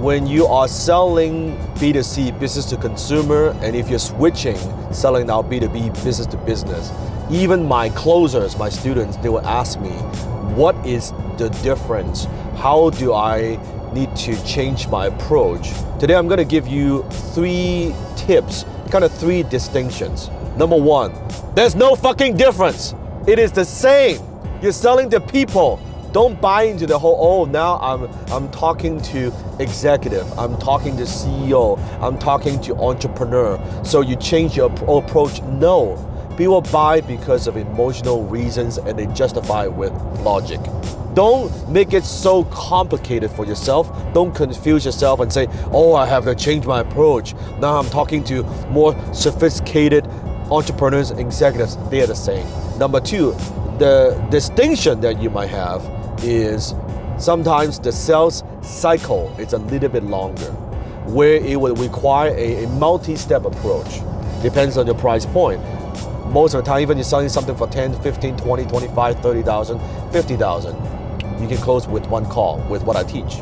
when you are selling B2C, business to consumer, and if you're switching, selling now B2B, business to business, even my closers, my students, they will ask me, what is the difference? How do I need to change my approach? Today I'm going to give you 3 tips, kind of 3 distinctions. Number 1, there's no fucking difference. It is the same. You're selling to people. Don't buy into the whole, oh, now I'm talking to executive, I'm talking to CEO, I'm talking to entrepreneur, so you change your approach. No, people buy because of emotional reasons and they justify it with logic. Don't make it so complicated for yourself. Don't confuse yourself and say, oh, I have to change my approach. Now I'm talking to more sophisticated entrepreneurs, executives. They are the same. Number 2, the distinction that you might have is sometimes the sales cycle is a little bit longer, where it will require a multi-step approach. Depends on your price point. Most of the time, even you're selling something for 10, 15, 20, 25, 30,000, 50,000, you can close with one call with what I teach.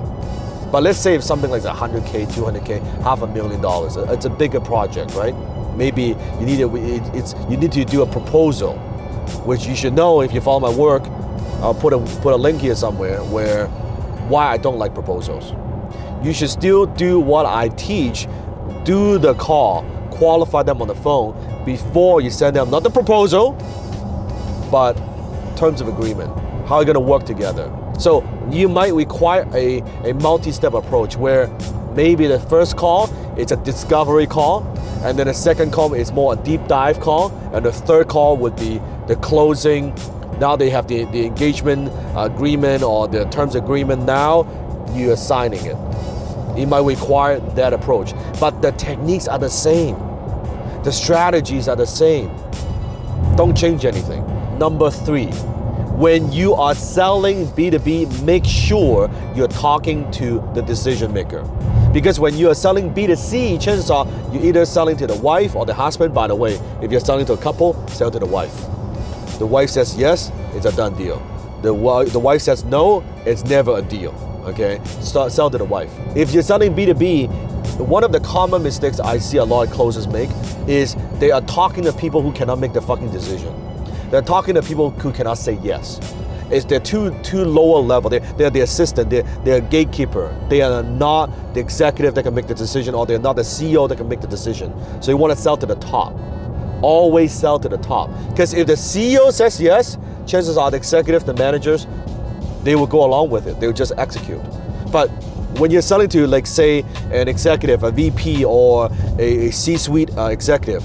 But let's say if something like 100K, 200K, $500,000, it's a bigger project, right? Maybe you need to do a proposal, which you should know if you follow my work. I'll put a link here somewhere where why I don't like proposals. You should still do what I teach, do the call, qualify them on the phone before you send them, not the proposal, but terms of agreement. How are you gonna work together? So you might require a multi-step approach where maybe the first call is a discovery call, and then the second call is more a deep dive call, and the third call would be the closing. Now they have the engagement agreement or the terms agreement. Now you are signing it. It might require that approach, but the techniques are the same. The strategies are the same. Don't change anything. Number 3, when you are selling B2B, make sure you're talking to the decision maker. Because when you are selling B2C, chances are you're either selling to the wife or the husband. By the way, if you're selling to a couple, sell to the wife. The wife says yes, it's a done deal. The wife says no, it's never a deal. Okay, sell to the wife. If you're selling B2B, one of the common mistakes I see a lot of closers make is they are talking to people who cannot make the fucking decision. They're talking to people who cannot say yes. They're too lower level. They're the assistant. They're a gatekeeper. They are not the executive that can make the decision, or they're not the CEO that can make the decision. So you want to sell to the top. Always sell to the top. Because if the CEO says yes, chances are the executive, the managers, they will go along with it. They will just execute. But when you're selling to, like, say, an executive, a VP, or a C-suite executive,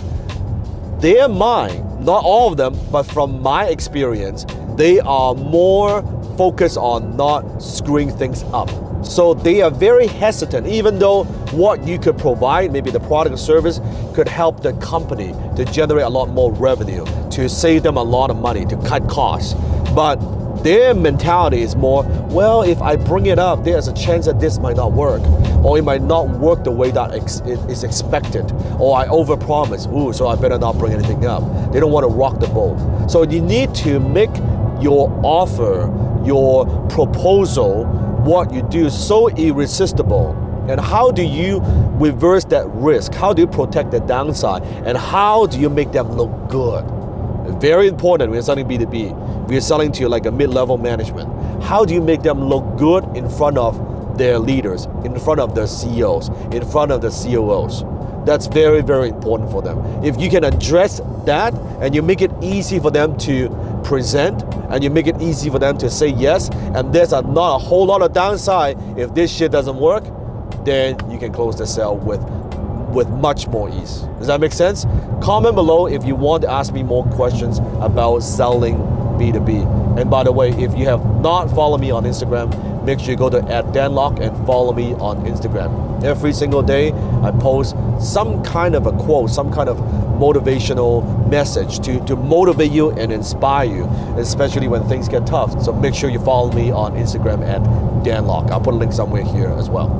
their mind, not all of them, but from my experience, they are more focused on not screwing things up. So they are very hesitant, even though what you could provide, maybe the product or service, could help the company to generate a lot more revenue, to save them a lot of money, to cut costs. But their mentality is more, well, if I bring it up, there's a chance that this might not work, or it might not work the way that it is expected, or I overpromise, so I better not bring anything up. They don't want to rock the boat. So you need to make your offer, your proposal, what you do so irresistible. And how do you reverse that risk? How do you protect the downside? And how do you make them look good? Very important when you're selling B2B. We're selling to like a mid-level management. How do you make them look good in front of their leaders, in front of their CEOs, in front of the COOs? That's very, very important for them. If you can address that and you make it easy for them to present, and you make it easy for them to say yes, and there's not a whole lot of downside if this shit doesn't work, then you can close the sale with much more ease. Does that make sense? Comment below if you want to ask me more questions about selling B2B. And by the way, if you have not followed me on Instagram, make sure you go to @danlock and follow me on Instagram. Every single day, I post some kind of a quote, some kind of motivational message to motivate you and inspire you, especially when things get tough. So make sure you follow me on Instagram @danlock. I'll put a link somewhere here as well.